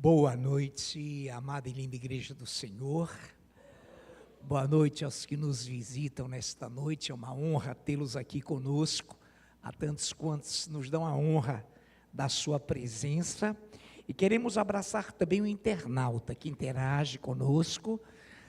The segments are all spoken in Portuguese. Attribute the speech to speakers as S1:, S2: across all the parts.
S1: Boa noite, amada e linda Igreja do Senhor. Boa noite aos que nos visitam nesta noite. É uma honra tê-los aqui conosco. Há tantos quantos nos dão a honra da sua presença. E queremos abraçar também o internauta que interage conosco.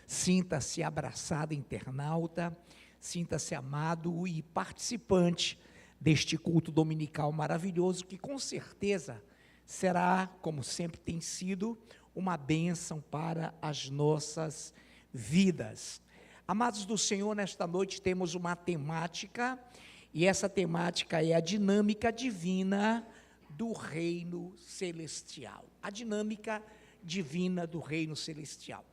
S1: Sinta-se abraçado, internauta. Sinta-se amado e participante deste culto dominical maravilhoso que com certeza será, como sempre tem sido, uma bênção para as nossas vidas. Amados do Senhor, nesta noite temos uma temática, e essa temática é a dinâmica divina do reino celestial. A dinâmica divina do reino celestial.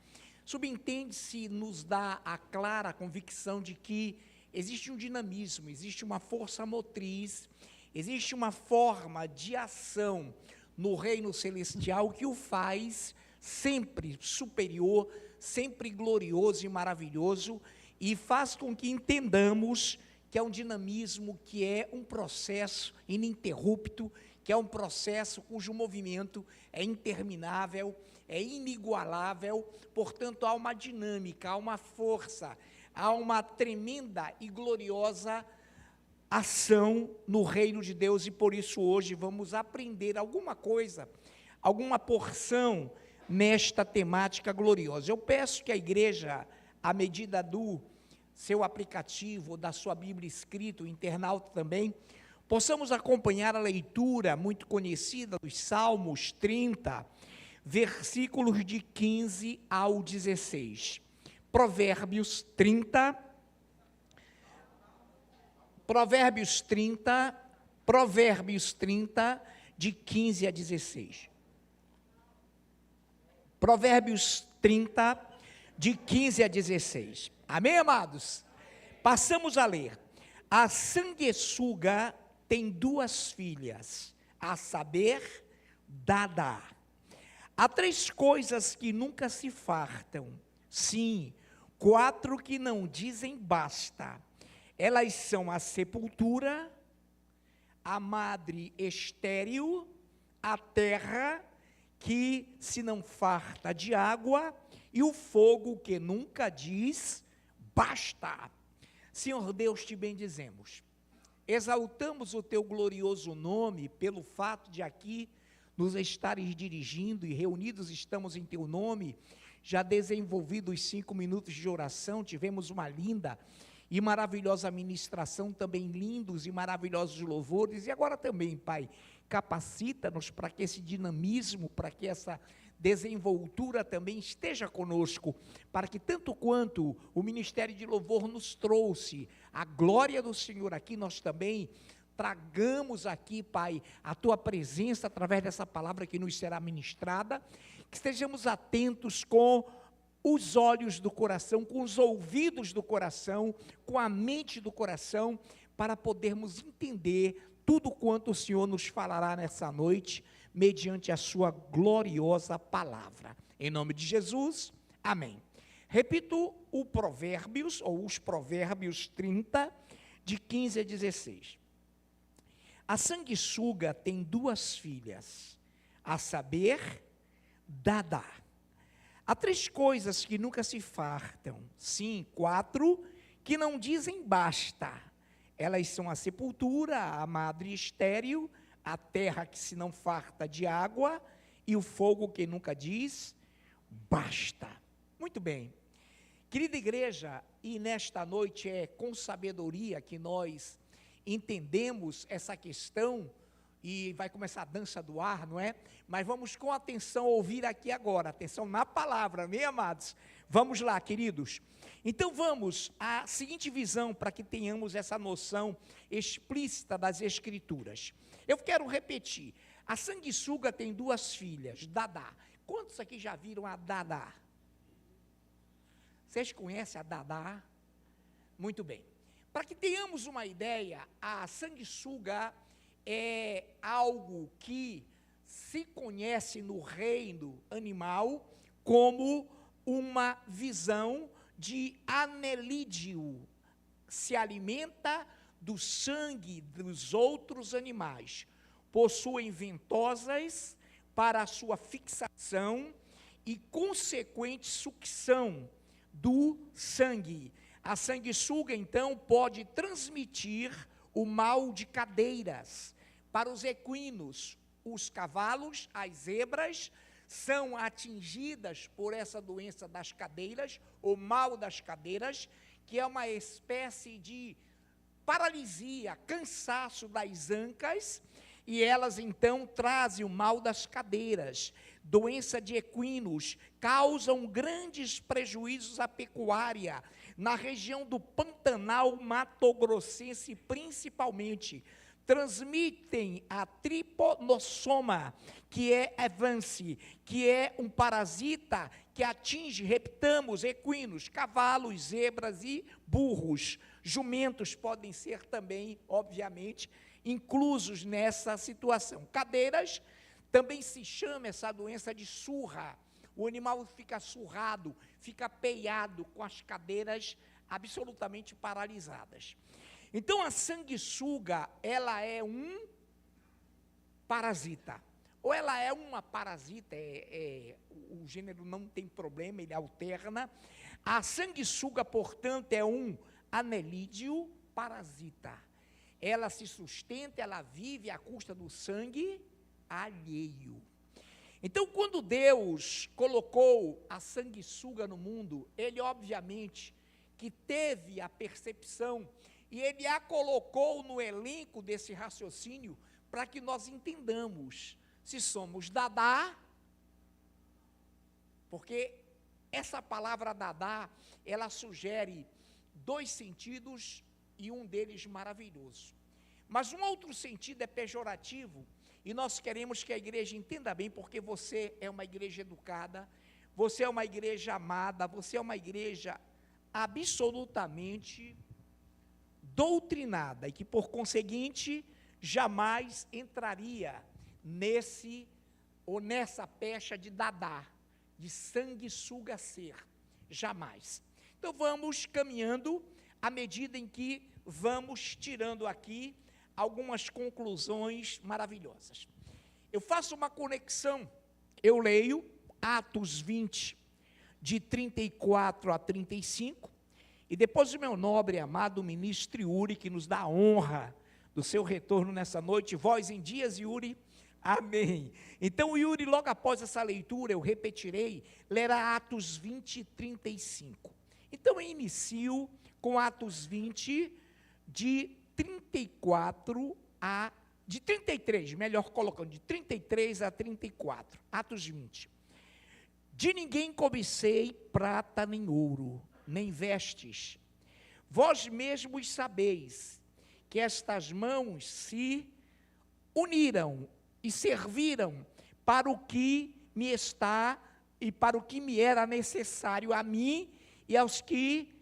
S1: Subentende-se, nos dá a clara convicção de que existe um dinamismo, existe uma força motriz, existe uma forma de ação no reino celestial que o faz sempre superior, sempre glorioso e maravilhoso, e faz com que entendamos que é um dinamismo, que é um processo ininterrupto, que é um processo cujo movimento é interminável, é inigualável. Portanto, há uma dinâmica, há uma força, há uma tremenda e gloriosa ação no reino de Deus, e por isso hoje vamos aprender alguma coisa, alguma porção nesta temática gloriosa. Eu peço que a igreja, à medida do seu aplicativo, da sua Bíblia escrita, o internauta também, possamos acompanhar a leitura muito conhecida dos Salmos 30, versículos de 15 ao 16. Provérbios 30, de 15 a 16. Provérbios 30, de 15 a 16. Amém, amados? Passamos a ler. A sanguessuga tem duas filhas, a saber, Dadá. Há três coisas que nunca se fartam, sim, quatro que não dizem basta. Elas são a sepultura, a madre estéril, a terra que se não farta de água e o fogo que nunca diz basta. Senhor Deus, te bendizemos. Exaltamos o teu glorioso nome pelo fato de aqui nos estares dirigindo e reunidos estamos em teu nome. Já desenvolvidos 5 minutos de oração, tivemos uma linda e maravilhosa ministração, também lindos e maravilhosos louvores, e agora também, Pai, capacita-nos para que esse dinamismo, para que essa desenvoltura também esteja conosco, para que tanto quanto o Ministério de Louvor nos trouxe a glória do Senhor aqui, nós também tragamos aqui, Pai, a Tua presença através dessa palavra que nos será ministrada, que estejamos atentos com os olhos do coração, com os ouvidos do coração, com a mente do coração, para podermos entender tudo quanto o Senhor nos falará nessa noite, mediante a sua gloriosa palavra. Em nome de Jesus, amém. Repito o Provérbios, ou os Provérbios 30, de 15 a 16. A sanguessuga tem duas filhas, a saber, Dadá. Há três coisas que nunca se fartam, sim, quatro que não dizem basta. Elas são a sepultura, a madre estéril, a terra que se não farta de água e o fogo que nunca diz basta. Muito bem. Querida igreja, e nesta noite é com sabedoria que nós entendemos essa questão, e vai começar a dança do ar, não é? Mas vamos com atenção ouvir aqui agora, atenção na palavra, amém, amados? Vamos lá, queridos. Então vamos à seguinte visão, para que tenhamos essa noção explícita das Escrituras. Eu quero repetir, a sanguessuga tem duas filhas, Dadá. Quantos aqui já viram a Dadá? Vocês conhecem a Dadá? Muito bem. Para que tenhamos uma ideia, a sanguessuga é algo que se conhece no reino animal como uma visão de anelídeo, se alimenta do sangue dos outros animais, possuem ventosas, para a sua fixação e consequente sucção do sangue. A sanguessuga, então, pode transmitir o mal de cadeiras para os equinos. Os cavalos, as zebras, são atingidas por essa doença das cadeiras, o mal das cadeiras, que é uma espécie de paralisia, cansaço das ancas, e elas então trazem o mal das cadeiras. Doença de equinos causam grandes prejuízos à pecuária, na região do Pantanal Mato-Grossense principalmente. Transmitem a triponossoma, que é Evance, que é um parasita que atinge, reptamos, equinos, cavalos, zebras e burros. Jumentos podem ser também, obviamente, inclusos nessa situação. Cadeiras, também se chama essa doença de surra. O animal fica surrado, fica peiado, com as cadeiras absolutamente paralisadas. Então, a sanguessuga, ela é um parasita, ou ela é uma parasita, o gênero não tem problema, ele alterna. A sanguessuga, portanto, é um anelídeo parasita. Ela se sustenta, ela vive à custa do sangue alheio. Então, quando Deus colocou a sanguessuga no mundo, Ele, obviamente, que teve a percepção, e Ele a colocou no elenco desse raciocínio, para que nós entendamos se somos dadá, porque essa palavra dadá, ela sugere dois sentidos, e um deles maravilhoso. Mas um outro sentido é pejorativo, e nós queremos que a igreja entenda bem, porque você é uma igreja educada, você é uma igreja amada, você é uma igreja absolutamente doutrinada, e que, por conseguinte, jamais entraria nesse ou nessa pecha de dadá, de sanguessuga ser, jamais. Então vamos caminhando, à medida em que vamos tirando aqui algumas conclusões maravilhosas. Eu faço uma conexão, eu leio Atos 20, de 34 a 35, e depois o meu nobre e amado ministro Yuri, que nos dá a honra do seu retorno nessa noite, vós em dias, Yuri, amém. Então, Yuri, logo após essa leitura, eu repetirei, lerá Atos 20, 35. Então, eu inicio com Atos 20, de 34 a... de 33, melhor colocando, de 33 a 34, Atos 20. De ninguém cobicei prata nem ouro, nem vestes. Vós mesmos sabeis que estas mãos se uniram e serviram para o que me está e para o que me era necessário a mim e aos que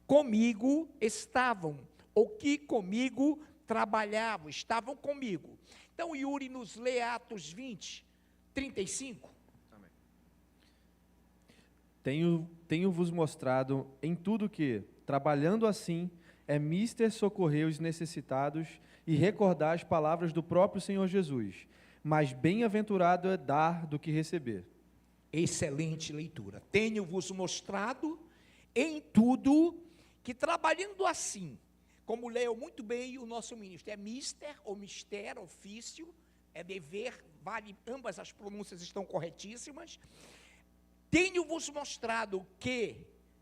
S1: comigo estavam, ou que comigo trabalhavam, estavam comigo. Então, Yuri nos lê Atos 20, 35.
S2: Amém. Tenho-vos mostrado em tudo que, trabalhando assim, é mister socorrer os necessitados e recordar as palavras do próprio Senhor Jesus, mas bem-aventurado é dar do que receber.
S1: Excelente leitura. Tenho-vos mostrado em tudo que, trabalhando assim, como leu muito bem o nosso ministro, é mister ou mister, ofício, é dever, vale, ambas as pronúncias estão corretíssimas. Tenho-vos mostrado que,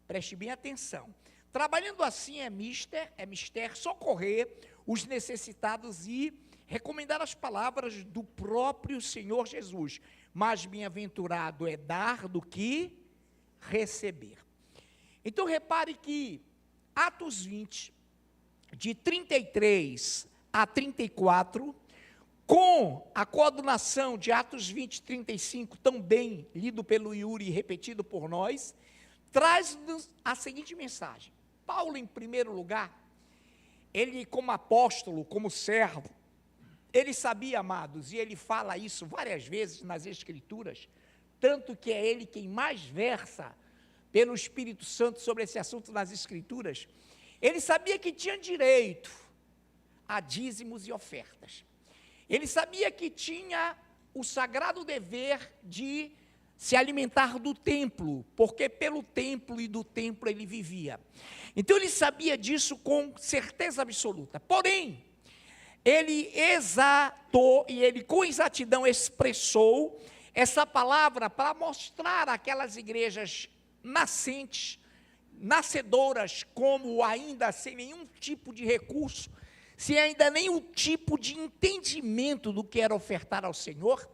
S1: preste bem atenção, trabalhando assim é mister socorrer os necessitados e recomendar as palavras do próprio Senhor Jesus, mas bem-aventurado é dar do que receber. Então, repare que Atos 20, de 33 a 34, com a coadunação de Atos 20, 35, também lido pelo Yuri e repetido por nós, traz-nos a seguinte mensagem. Paulo, em primeiro lugar, ele como apóstolo, como servo, ele sabia, amados, e ele fala isso várias vezes nas Escrituras, tanto que é ele quem mais versa pelo Espírito Santo sobre esse assunto nas Escrituras. Ele sabia que tinha direito a dízimos e ofertas. Ele sabia que tinha o sagrado dever de se alimentar do templo, porque pelo templo e do templo ele vivia. Então ele sabia disso com certeza absoluta. Porém, ele exatou e ele com exatidão expressou essa palavra para mostrar aquelas igrejas nascentes, nascedoras, como ainda sem nenhum tipo de recurso, sem ainda nenhum tipo de entendimento do que era ofertar ao Senhor,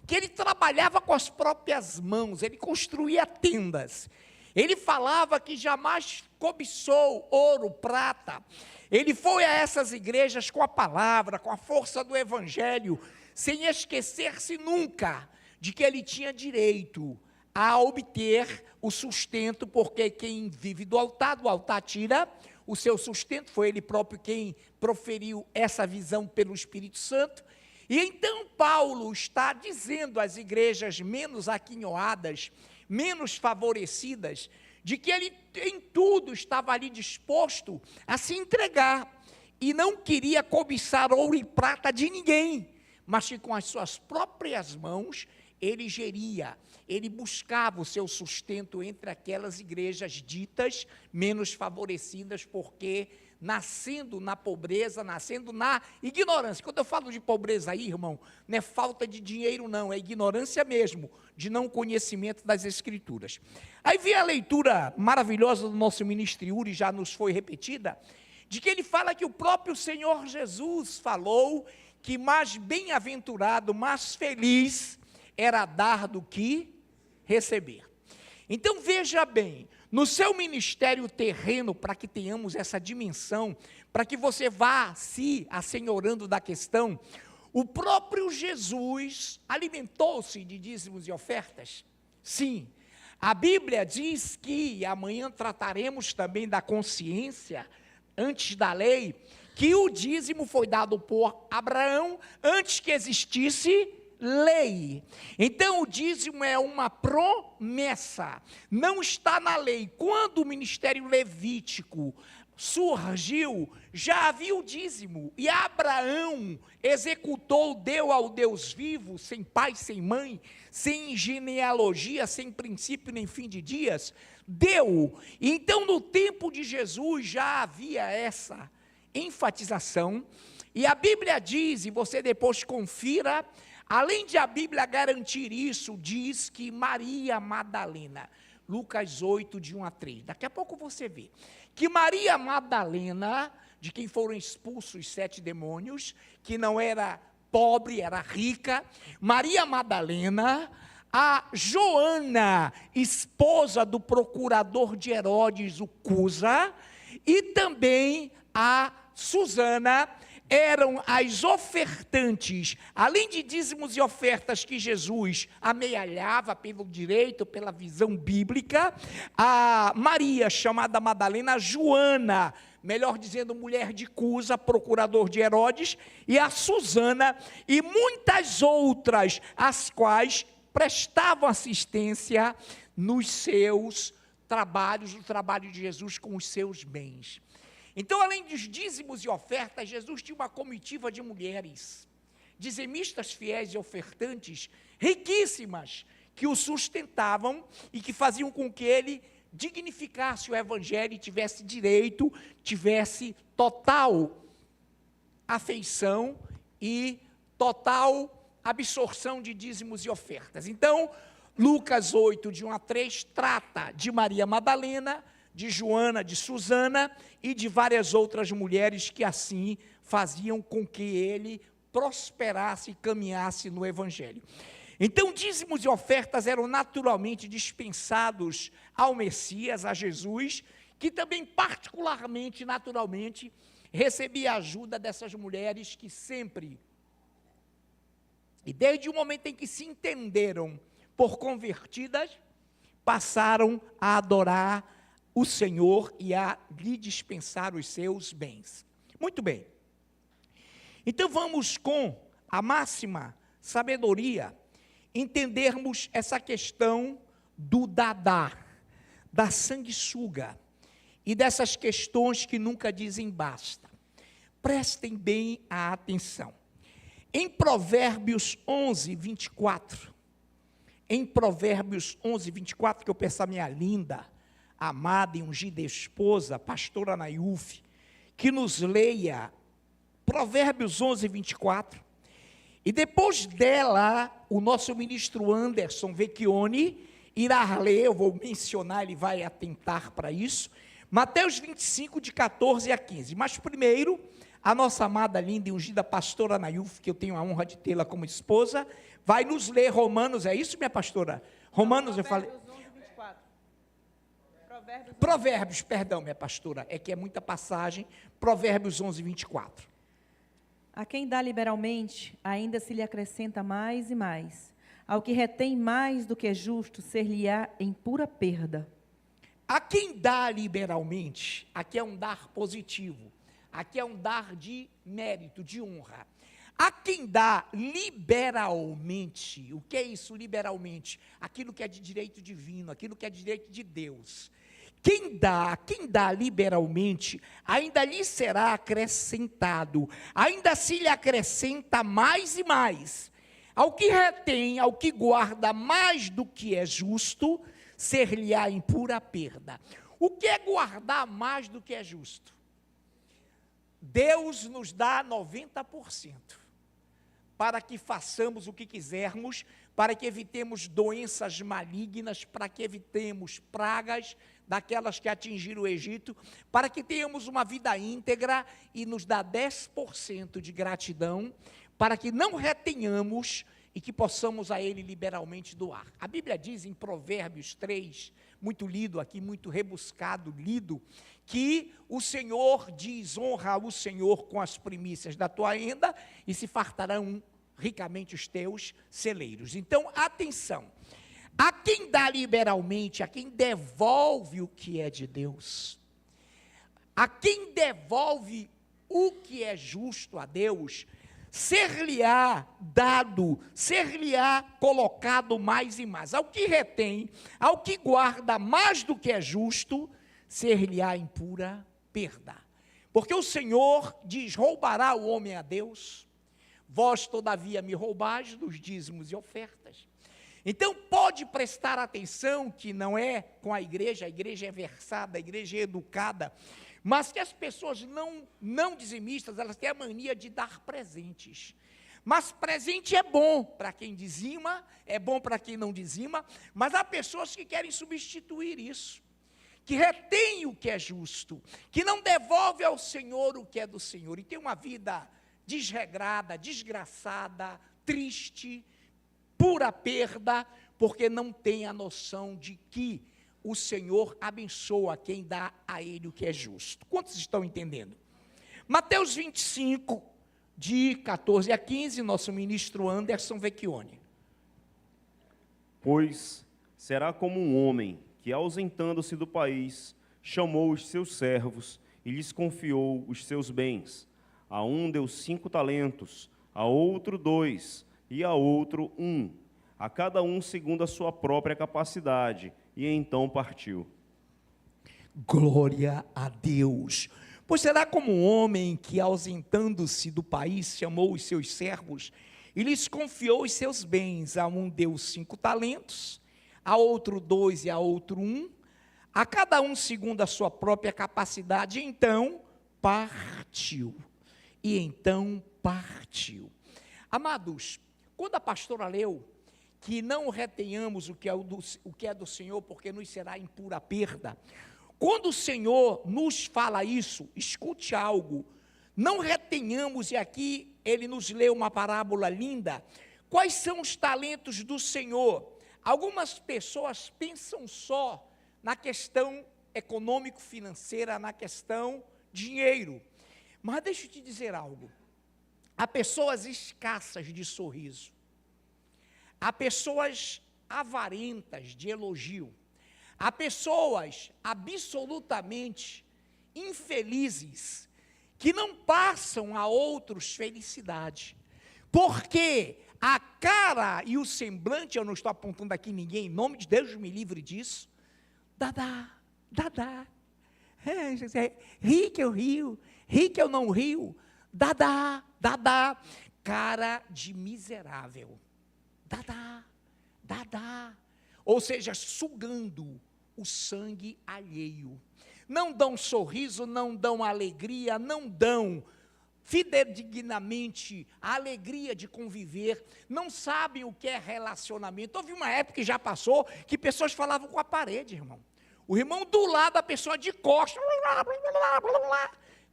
S1: que ele trabalhava com as próprias mãos, ele construía tendas, ele falava que jamais cobiçou ouro, prata, ele foi a essas igrejas com a palavra, com a força do evangelho, sem esquecer-se nunca de que ele tinha direito a obter o sustento, porque quem vive do altar tira o seu sustento, foi ele próprio quem proferiu essa visão pelo Espírito Santo. E então Paulo está dizendo às igrejas menos aquinhoadas, menos favorecidas, de que ele em tudo estava ali disposto a se entregar, e não queria cobiçar ouro e prata de ninguém, mas que com as suas próprias mãos ele geria, ele buscava o seu sustento entre aquelas igrejas ditas menos favorecidas, porque nascendo na pobreza, nascendo na ignorância. Quando eu falo de pobreza aí, irmão, não é falta de dinheiro não, é ignorância mesmo, de não conhecimento das Escrituras. Aí vem a leitura maravilhosa do nosso ministro Yuri, já nos foi repetida, de que ele fala que o próprio Senhor Jesus falou que mais bem-aventurado, mais feliz era dar do que receber. Então veja bem, no seu ministério terreno, para que tenhamos essa dimensão, para que você vá se assenhorando da questão, o próprio Jesus alimentou-se de dízimos e ofertas? Sim. A Bíblia diz que, e amanhã trataremos também da consciência, antes da lei, que o dízimo foi dado por Abraão antes que existisse lei. Então o dízimo é uma promessa, não está na lei. Quando o ministério levítico surgiu, já havia o dízimo, e Abraão executou, deu ao Deus vivo, sem pai, sem mãe, sem genealogia, sem princípio nem fim de dias, deu. Então no tempo de Jesus já havia essa enfatização, e a Bíblia diz, e você depois confira, além de a Bíblia garantir isso, diz que Maria Madalena, Lucas 8, de 1 a 3, daqui a pouco você vê, que Maria Madalena, de quem foram expulsos os 7 demônios, que não era pobre, era rica, Maria Madalena, a Joana, esposa do procurador de Herodes, o Cusa, e também a Susana, eram as ofertantes, além de dízimos e ofertas que Jesus amealhava pelo direito, pela visão bíblica, a Maria, chamada Madalena, a Joana, melhor dizendo, mulher de Cusa, procurador de Herodes, e a Susana, e muitas outras, as quais prestavam assistência nos seus trabalhos, no trabalho de Jesus com os seus bens. Então, além dos dízimos e ofertas, Jesus tinha uma comitiva de mulheres, dizimistas fiéis e ofertantes, riquíssimas, que o sustentavam e que faziam com que ele dignificasse o evangelho e tivesse direito, tivesse total afeição e total absorção de dízimos e ofertas. Então, Lucas 8, de 1 a 3, trata de Maria Madalena, de Joana, de Susana e de várias outras mulheres que assim faziam com que ele prosperasse e caminhasse no evangelho. Então, dízimos e ofertas eram naturalmente dispensados ao Messias, a Jesus, que também particularmente, naturalmente, recebia a ajuda dessas mulheres que sempre, e desde o momento em que se entenderam por convertidas, passaram a adorar o Senhor e a lhe dispensar os seus bens. Muito bem. Então vamos com a máxima sabedoria entendermos essa questão do dadá, da sanguessuga e dessas questões que nunca dizem basta. Prestem bem a atenção. Em Provérbios 11, 24, em Provérbios 11, 24, que eu peço a minha linda, amada e ungida esposa, pastora Nayuf, que nos leia Provérbios 11, 24, e depois dela, o nosso ministro Anderson Vecchione irá ler, eu vou mencionar, ele vai atentar para isso, Mateus 25, de 14 a 15, mas primeiro, a nossa amada, linda e ungida pastora Nayuf, que eu tenho a honra de tê-la como esposa, vai nos ler Romanos, é isso, minha pastora? Romanos, eu falei...
S3: Provérbios 11, 24.
S1: Provérbios, perdão, minha pastora, é que é muita passagem, Provérbios 11, 24.
S3: A quem dá liberalmente, ainda se lhe acrescenta mais e mais. Ao que retém mais do que é justo, ser-lhe-á em pura perda.
S1: A quem dá liberalmente, aqui é um dar positivo, aqui é um dar de mérito, de honra. A quem dá liberalmente, o que é isso liberalmente? Aquilo que é de direito divino, aquilo que é de direito de Deus. Quem dá liberalmente, ainda lhe será acrescentado, ainda se lhe acrescenta mais e mais. Ao que retém, ao que guarda mais do que é justo, ser-lhe-á em pura perda. O que é guardar mais do que é justo? Deus nos dá 90%, para que façamos o que quisermos, para que evitemos doenças malignas, para que evitemos pragas, daquelas que atingiram o Egito, para que tenhamos uma vida íntegra, e nos dá 10% de gratidão, para que não retenhamos e que possamos a Ele liberalmente doar. A Bíblia diz em Provérbios 3, muito lido aqui, muito rebuscado, lido, que o Senhor diz, honra o Senhor com as primícias da tua renda, e se fartarão ricamente os teus celeiros. Então, atenção, a quem dá liberalmente, a quem devolve o que é de Deus, a quem devolve o que é justo a Deus, ser-lhe-á dado, ser-lhe-á colocado mais e mais. Ao que retém, ao que guarda mais do que é justo, ser-lhe-á em pura perda. Porque o Senhor diz, roubará o homem a Deus? Vós, todavia, me roubais dos dízimos e ofertas. Então, pode prestar atenção que não é com a igreja é versada, a igreja é educada, mas que as pessoas não dizimistas, elas têm a mania de dar presentes. Mas presente é bom para quem dizima, é bom para quem não dizima, mas há pessoas que querem substituir isso, que retém o que é justo, que não devolve ao Senhor o que é do Senhor, e tem uma vida desregrada, desgraçada, triste, pura perda, porque não tem a noção de que o Senhor abençoa quem dá a Ele o que é justo. Quantos estão entendendo? Mateus 25, de 14 a 15, nosso ministro Anderson Vecchione.
S4: Pois será como um homem que, ausentando-se do país, chamou os seus servos e lhes confiou os seus bens. A um deu 5 talentos, a outro 2, e a outro 1, a cada um segundo a sua própria capacidade, e então partiu.
S1: Glória a Deus. Pois será como um homem que, ausentando-se do país, chamou os seus servos e lhes confiou os seus bens. A um deu 5 talentos, a outro 2 e a outro 1, a cada um segundo a sua própria capacidade, e então partiu. Amados, quando a pastora leu que não retenhamos o que é do Senhor, porque nos será em pura perda, quando o Senhor nos fala isso, escute algo, não retenhamos, e aqui ele nos leu uma parábola linda. Quais são os talentos do Senhor? Algumas pessoas pensam só na questão econômico-financeira, na questão dinheiro, mas deixa eu te dizer algo, há pessoas escassas de sorriso, há pessoas avarentas de elogio, há pessoas absolutamente infelizes, que não passam a outros felicidade, porque a cara e o semblante, eu não estou apontando aqui ninguém, em nome de Deus me livre disso, ri que eu rio, ri que eu não rio, cara de miserável. Dá. Ou seja, sugando o sangue alheio. Não dão sorriso, não dão alegria, não dão fidedignamente a alegria de conviver, não sabem o que é relacionamento. Houve uma época que já passou, que pessoas falavam com a parede, irmão. O irmão do lado, a pessoa de costas,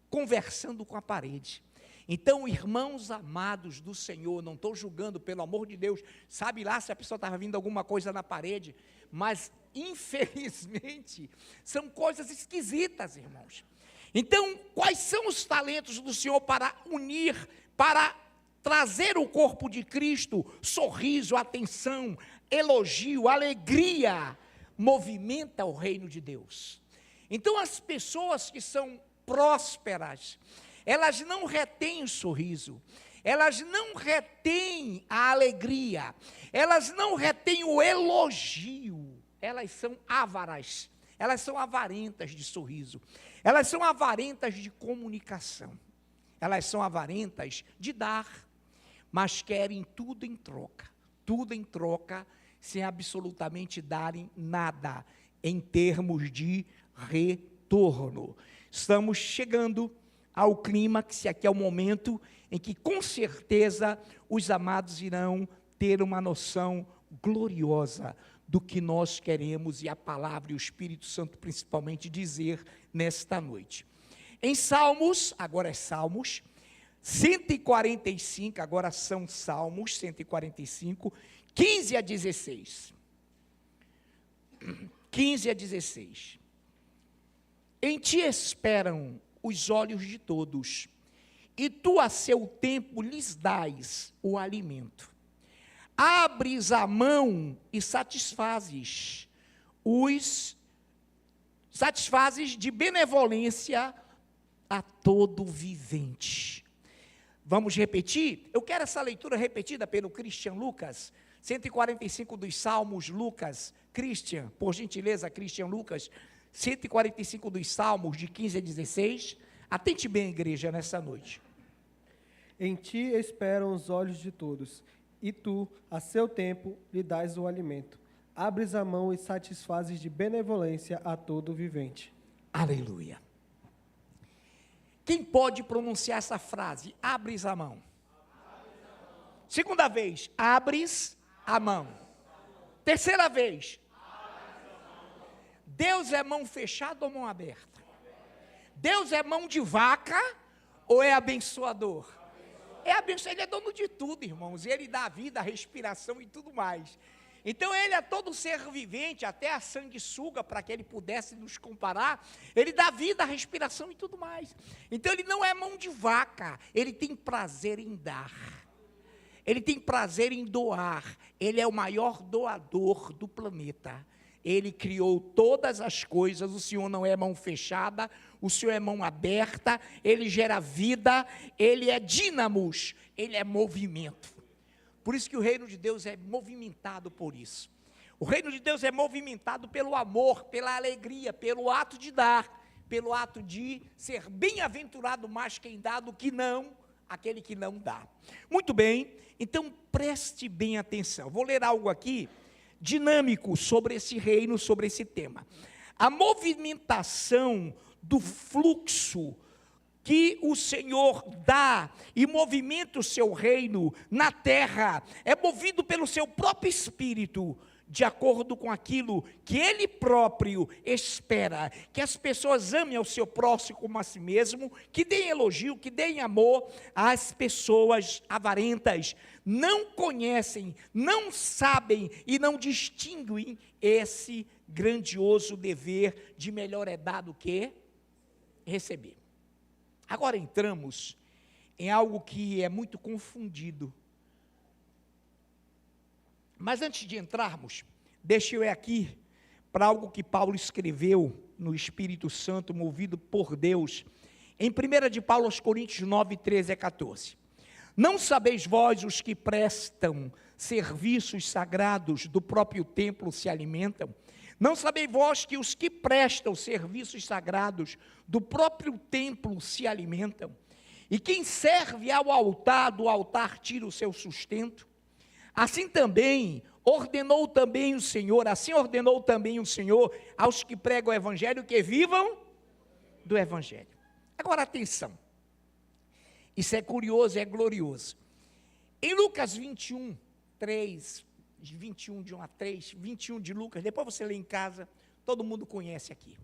S1: conversando com a parede. Então, irmãos amados do Senhor, não estou julgando, pelo amor de Deus, sabe lá se a pessoa estava vindo alguma coisa na parede, mas, infelizmente, são coisas esquisitas, irmãos. Então, quais são os talentos do Senhor para unir, para trazer o corpo de Cristo? Sorriso, atenção, elogio, alegria, movimenta o reino de Deus. Então, as pessoas que são prósperas, elas não retêm o sorriso, elas não retêm a alegria, elas não retêm o elogio, elas são ávaras, elas são avarentas de sorriso, elas são avarentas de comunicação, elas são avarentas de dar, mas querem tudo em troca, sem absolutamente darem nada, em termos de retorno. Estamos chegando ao clímax, aqui é o momento em que, com certeza, os amados irão ter uma noção gloriosa do que nós queremos, e a palavra e o Espírito Santo principalmente dizer nesta noite. Em Salmos, agora é Salmos, 145, agora são Salmos 145, 15 a 16. 15 a 16. Em ti esperam os olhos de todos, e tu a seu tempo lhes dás o alimento. Abres a mão e satisfazes de benevolência a todo vivente. Vamos repetir? Eu quero essa leitura repetida pelo Christian Lucas, 145 dos Salmos, Lucas, Christian, por gentileza, Christian Lucas, 145 dos Salmos, de 15 a 16. Atente bem, igreja, nessa noite.
S5: Em ti esperam os olhos de todos, e tu, a seu tempo, lhe dás o alimento. Abres a mão e satisfazes de benevolência a todo vivente.
S1: Aleluia. Quem pode pronunciar essa frase? Abres a mão. Segunda vez, abres a mão. Terceira vez, Deus é mão fechada ou mão aberta? Deus é mão de vaca ou é abençoador? É abençoador, ele é dono de tudo, irmãos, ele dá a vida, a respiração e tudo mais. Então ele é todo ser vivente, até a sanguessuga, para que ele pudesse nos comparar, ele dá vida, a respiração e tudo mais. Então ele não é mão de vaca, ele tem prazer em dar, ele tem prazer em doar, ele é o maior doador do planeta. Ele criou todas as coisas, o Senhor não é mão fechada, o Senhor é mão aberta, Ele gera vida, Ele é dínamos, Ele é movimento. Por isso que o reino de Deus é movimentado por isso. O reino de Deus é movimentado pelo amor, pela alegria, pelo ato de dar, pelo ato de ser bem-aventurado mais quem dá do que não aquele que não dá. Muito bem, então preste bem atenção. Vou ler algo aqui dinâmico sobre esse reino, sobre esse tema. A movimentação do fluxo que o Senhor dá e movimenta o seu reino na terra, é movido pelo seu próprio Espírito, de acordo com aquilo que Ele próprio espera, que as pessoas amem ao seu próximo como a si mesmo, que deem elogio, que deem amor às pessoas avarentas, não conhecem, não sabem e não distinguem esse grandioso dever de melhor é dar do que receber. Agora entramos em algo que é muito confundido. Mas antes de entrarmos, deixa eu ir aqui para algo que Paulo escreveu no Espírito Santo, movido por Deus, em 1 de Paulo aos Coríntios 9, 13 a 14. Não sabeis vós os que prestam serviços sagrados do próprio templo se alimentam? Não sabeis vós que os que prestam serviços sagrados do próprio templo se alimentam? E quem serve ao altar, do altar tira o seu sustento. Assim também ordenou também o Senhor, aos que pregam o evangelho, que vivam do evangelho. Agora atenção, isso é curioso, é glorioso. Em Lucas 21, 3, 21 de 1 a 3, 21 de Lucas, depois você lê em casa, todo mundo conhece aqui.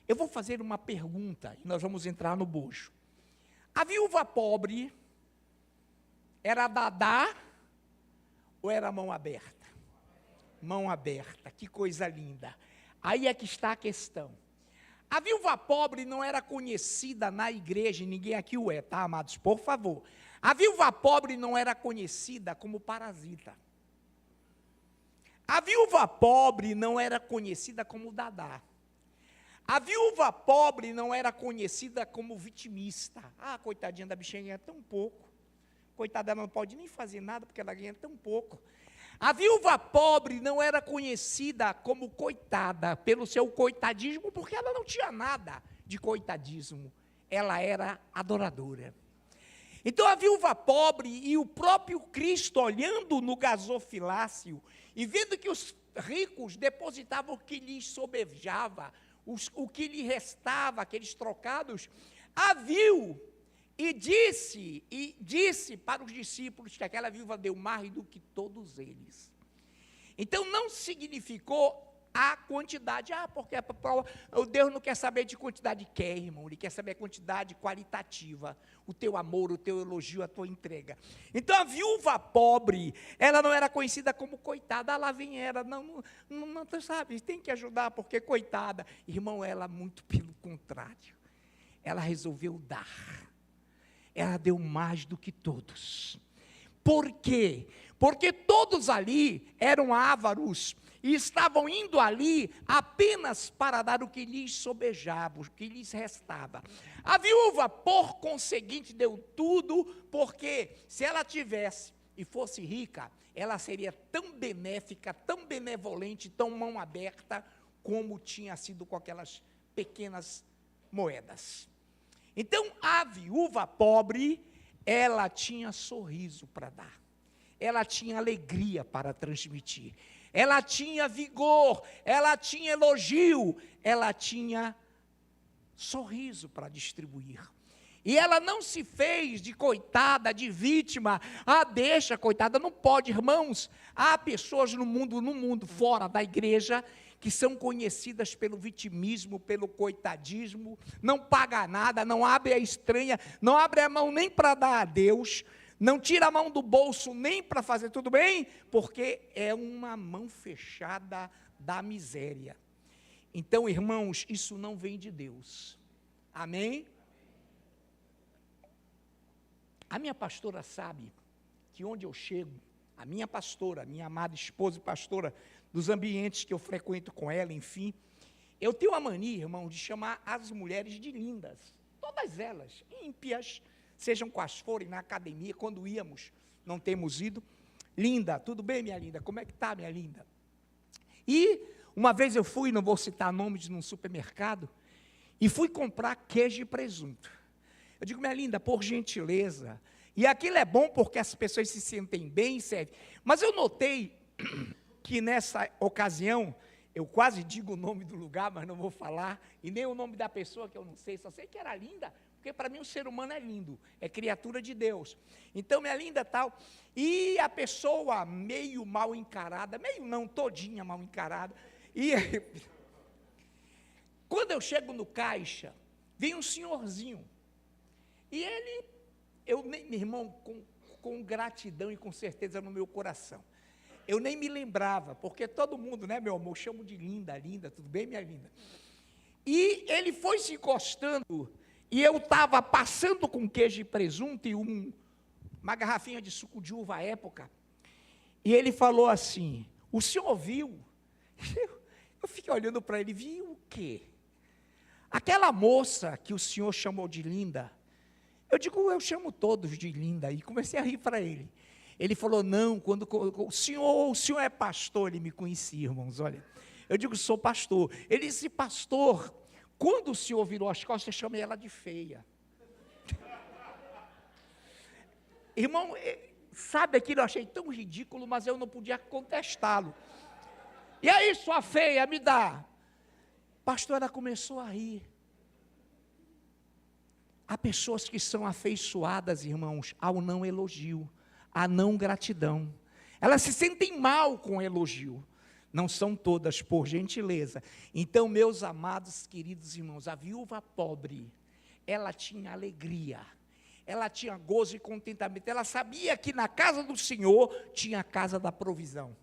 S1: Eu vou fazer uma pergunta e nós vamos entrar no bojo. A viúva pobre era dadá ou era mão aberta? Mão aberta, que coisa linda. Aí é que está a questão. A viúva pobre não era conhecida na igreja, e ninguém aqui o é, tá, amados? Por favor. A viúva pobre não era conhecida como parasita. A viúva pobre não era conhecida como dadá. A viúva pobre não era conhecida como vitimista. Ah, coitadinha da bichinha ganha tão pouco. Coitada, ela não pode nem fazer nada porque ela ganha tão pouco. A viúva pobre não era conhecida como coitada pelo seu coitadismo, porque ela não tinha nada de coitadismo. Ela era adoradora. Então a viúva pobre e o próprio Cristo olhando no gasofilácio e vendo que os ricos depositavam o que lhes sobejava, o que lhe restava, aqueles trocados, a viu e disse para os discípulos que aquela viúva deu mais do que todos eles. Então não significou a quantidade, porque o Deus não quer saber de quantidade, quer, irmão, Ele quer saber a quantidade qualitativa, o teu amor, o teu elogio, a tua entrega. Então a viúva pobre, ela não era conhecida como coitada, lá vem ela, não, tu sabe, tem que ajudar, porque coitada, irmão, ela muito pelo contrário, ela resolveu dar, ela deu mais do que todos. Por quê? Porque todos ali eram ávaros, e estavam indo ali apenas para dar o que lhes sobejava, o que lhes restava. A viúva, por conseguinte, deu tudo, porque se ela tivesse e fosse rica, ela seria tão benéfica, tão benevolente, tão mão aberta, como tinha sido com aquelas pequenas moedas. Então, a viúva pobre, ela tinha sorriso para dar, ela tinha alegria para transmitir, ela tinha vigor, ela tinha elogio, ela tinha sorriso para distribuir. E ela não se fez de coitada, de vítima. Ah, deixa, coitada, não pode, irmãos. Há pessoas no mundo fora da igreja, que são conhecidas pelo vitimismo, pelo coitadismo, não paga nada, não abre a estranha, não abre a mão nem para dar a Deus, não tira a mão do bolso nem para fazer tudo bem, porque é uma mão fechada da miséria. Então, irmãos, isso não vem de Deus. Amém? A minha pastora sabe que onde eu chego, a minha pastora, minha amada esposa e pastora, dos ambientes que eu frequento com ela, enfim, eu tenho a mania, irmão, de chamar as mulheres de lindas. Todas elas, ímpias, sejam quais forem, na academia, quando íamos, não temos ido. Linda, tudo bem, minha linda? Como é que está, minha linda? E uma vez eu fui, não vou citar nomes, num supermercado, e fui comprar queijo e presunto. Eu digo, minha linda, por gentileza, e aquilo é bom porque as pessoas se sentem bem, serve. Mas eu notei que nessa ocasião, eu quase digo o nome do lugar, mas não vou falar, e nem o nome da pessoa que eu não sei, só sei que era linda, porque para mim o ser humano é lindo, é criatura de Deus. Então, minha linda tal, e a pessoa meio mal encarada, meio não, todinha mal encarada, e quando eu chego no caixa, vem um senhorzinho, e ele, meu irmão, com gratidão e com certeza no meu coração, eu nem me lembrava, porque todo mundo, né, meu amor, chamo de linda, linda, tudo bem, minha linda? E ele foi se encostando, e eu estava passando com queijo e presunto e uma garrafinha de suco de uva à época, e ele falou assim, o senhor viu? Eu fiquei olhando para ele, viu o quê? Aquela moça que o senhor chamou de linda, eu digo, eu chamo todos de linda, e comecei a rir para ele. Ele falou, não, quando o senhor é pastor, ele me conhecia, irmãos, olha. Eu digo, sou pastor. Ele disse, pastor, quando o senhor virou as costas, eu chamei ela de feia. irmão, sabe aquilo, eu achei tão ridículo, mas eu não podia contestá-lo. E aí, sua feia, me dá. A pastora começou a rir. Há pessoas que são afeiçoadas, irmãos, ao não elogio, à não gratidão. Elas se sentem mal com o elogio. Não são todas, por gentileza. Então, meus amados, queridos irmãos, a viúva pobre, ela tinha alegria, ela tinha gozo e contentamento. Ela sabia que na casa do Senhor tinha a casa da provisão.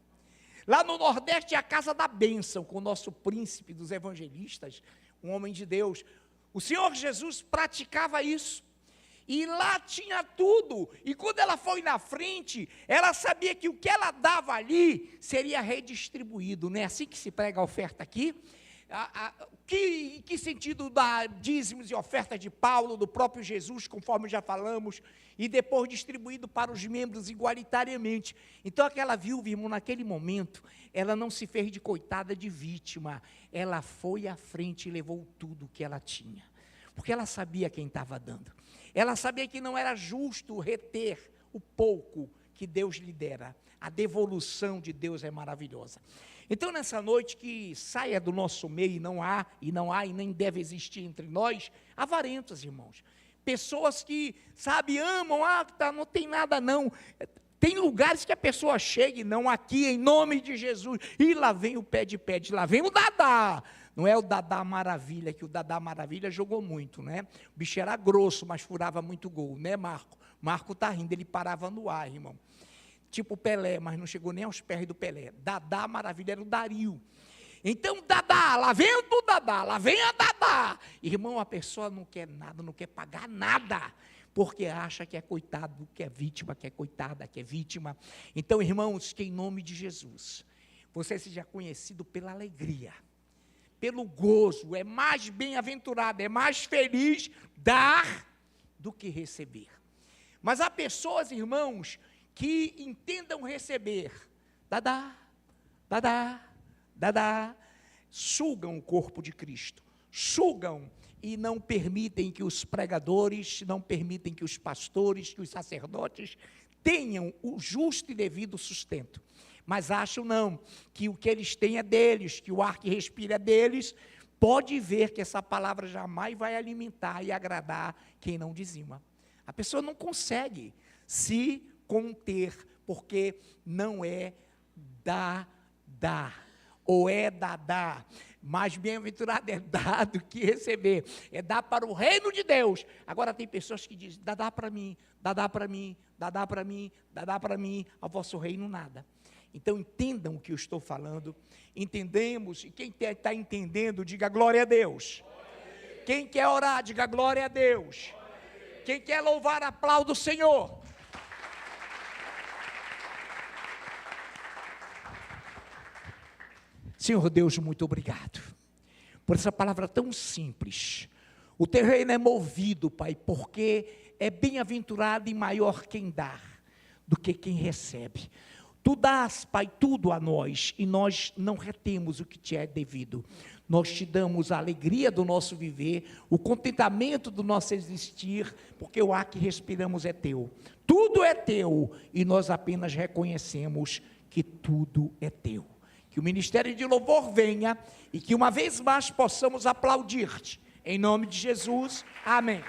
S1: Lá no Nordeste é a casa da bênção, com o nosso príncipe dos evangelistas, um homem de Deus. O Senhor Jesus praticava isso. E lá tinha tudo. E quando ela foi na frente, ela sabia que o que ela dava ali seria redistribuído. Não é assim que se prega a oferta aqui? Que sentido dá dízimos e ofertas de Paulo, do próprio Jesus, conforme já falamos, e depois distribuído para os membros igualitariamente. Então aquela viúva, irmão, naquele momento, ela não se fez de coitada, de vítima, ela foi à frente e levou tudo o que ela tinha, porque ela sabia quem estava dando, ela sabia que não era justo reter o pouco que Deus lhe dera, a devolução de Deus é maravilhosa. Então, nessa noite, que saia do nosso meio, e nem deve existir entre nós, avarentos, irmãos. Pessoas que, sabe, amam, não tem nada não. Tem lugares que a pessoa chega e não, aqui, em nome de Jesus, e lá vem o pede, lá vem o Dadá. Não é o Dadá Maravilha, que o Dadá Maravilha jogou muito, né? O bicho era grosso, mas furava muito gol, né, Marco? Marco está rindo, ele parava no ar, irmão. Tipo Pelé, mas não chegou nem aos pés do Pelé. Dadá Maravilha era o Dario. Então, Dadá, lá vem o Dadá, lá vem a Dadá. Irmão, a pessoa não quer nada, não quer pagar nada, porque acha que é coitado, que é vítima, que é coitada, que é vítima. Então, irmãos, que em nome de Jesus, você seja conhecido pela alegria, pelo gozo, é mais bem-aventurado, é mais feliz dar do que receber. Mas há pessoas, irmãos, que entendam receber, sugam o corpo de Cristo, sugam e não permitem que os pregadores, não permitem que os pastores, que os sacerdotes tenham o justo e devido sustento, mas acham não, que o que eles têm é deles, que o ar que respira é deles. Pode ver que essa palavra jamais vai alimentar e agradar quem não dizima. A pessoa não consegue se conter, porque não é dar, ou é dar, mais bem-aventurado é dar do que receber, é dar para o reino de Deus. Agora tem pessoas que dizem, dá para mim, dá para mim, dá para mim, dá para mim, ao vosso reino nada. Então entendam o que eu estou falando, entendemos, e quem está entendendo, diga glória a Deus. Quem quer orar, diga glória a Deus. Quem quer louvar, aplauda o Senhor. Senhor Deus, muito obrigado por essa palavra tão simples. O teu reino é movido, Pai, porque é bem-aventurado e maior quem dá do que quem recebe. Tu dás, Pai, tudo a nós, e nós não retemos o que te é devido. Nós te damos a alegria do nosso viver, o contentamento do nosso existir, porque o ar que respiramos é teu. Tudo é teu, e nós apenas reconhecemos que tudo é teu. Que o ministério de louvor venha, e que uma vez mais possamos aplaudir-te. Em nome de Jesus, amém.